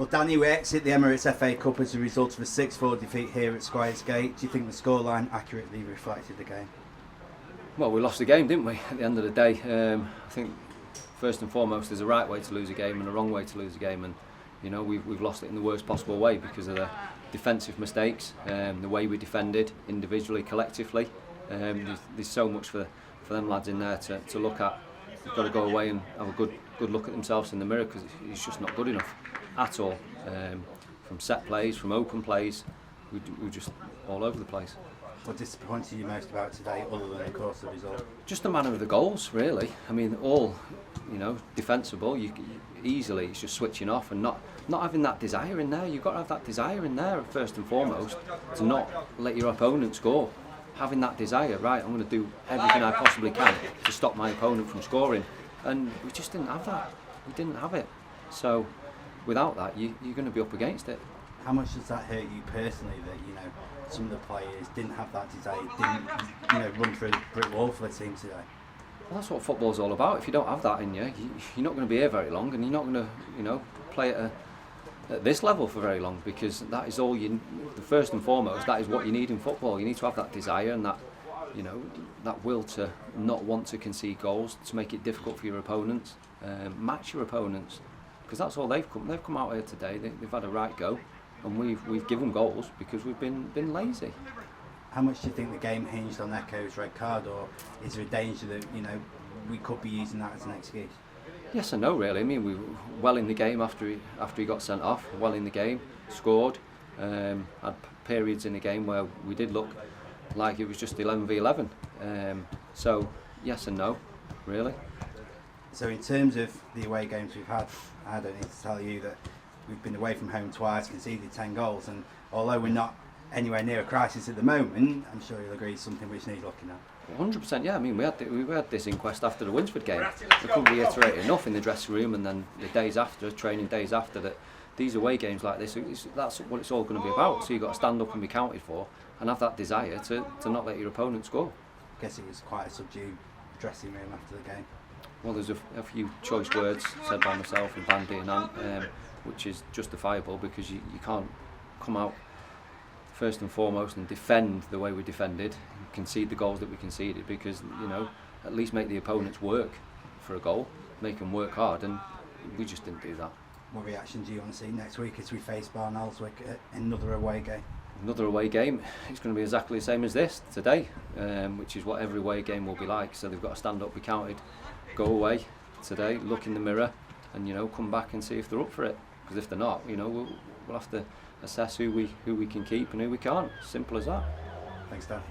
Well, Danny, we exit the Emirates FA Cup as a result of a 6-4 defeat here at Squires Gate. Do you think the scoreline accurately reflected the game? Well, we lost the game, didn't we, at the end of the day? I think first and foremost there's a right way to lose a game and a wrong way to lose a game, and you know we've lost it in the worst possible way because of the defensive mistakes, the way we defended individually, collectively. There's so much for them lads in there to look at. They've got to go away and have a good look at themselves in the mirror, because it's just not good enough at all. From set plays, from open plays, we're just all over the place. What disappointed you most about today, other than of course the result? Just the manner of the goals, really. I mean, all defensible. You easily, it's just switching off and not having that desire in there. You've got to have that desire in there first and foremost, to not let your opponent score. Having that desire, right, I'm going to do everything I possibly can to stop my opponent from scoring, and we just didn't have that. We didn't have it. So without that, you're going to be up against it. How much does that hurt you personally, that some of the players didn't have that desire, didn't run through the brick wall for the team today? Well, that's what football's all about. If you don't have that in you, you're not going to be here very long, and you're not going to play at this level for very long, because that is all the first and foremost, that is what you need in football. You need to have that desire and that that will to not want to concede goals, to make it difficult for your opponents, match your opponents, because that's all they've come out here today. They've had a right go, and we've given goals because we've been lazy. How much do you think the game hinged on Echo's red card, or is there a danger that we could be using that as an excuse? Yes and no, really. I mean, we were well in the game after he got sent off. Well in the game, scored. Had periods in the game where we did look like it was just 11v11. So yes and no, really. So in terms of the away games we've had, I don't need to tell you that we've been away from home twice, conceded 10 goals, and although we're not anywhere near a crisis at the moment, I'm sure you'll agree it's something which needs looking at. 100%, yeah. I mean, we had this inquest after the Winsford game. We couldn't reiterate enough in the dressing room, and then the days after, training days after, that these away games like this, that's what it's all going to be about. So you've got to stand up and be counted for, and have that desire to not let your opponent score. I guess it was quite a subdued dressing room after the game. Well, there's a few choice words said by myself and Bandy and Ant, which is justifiable, because you can't come out first and foremost and defend the way we defended, and concede the goals that we conceded, because at least make the opponents work for a goal, make them work hard, and we just didn't do that. What reaction do you want to see next week as we face Barnoldswick at another away game? Another away game, it's going to be exactly the same as this today, which is what every away game will be like. So they've got to stand up, be counted, go away today, look in the mirror, and come back and see if they're up for it. Because if they're not, we'll have to assess who we can keep and who we can't. Simple as that. Thanks, Dan.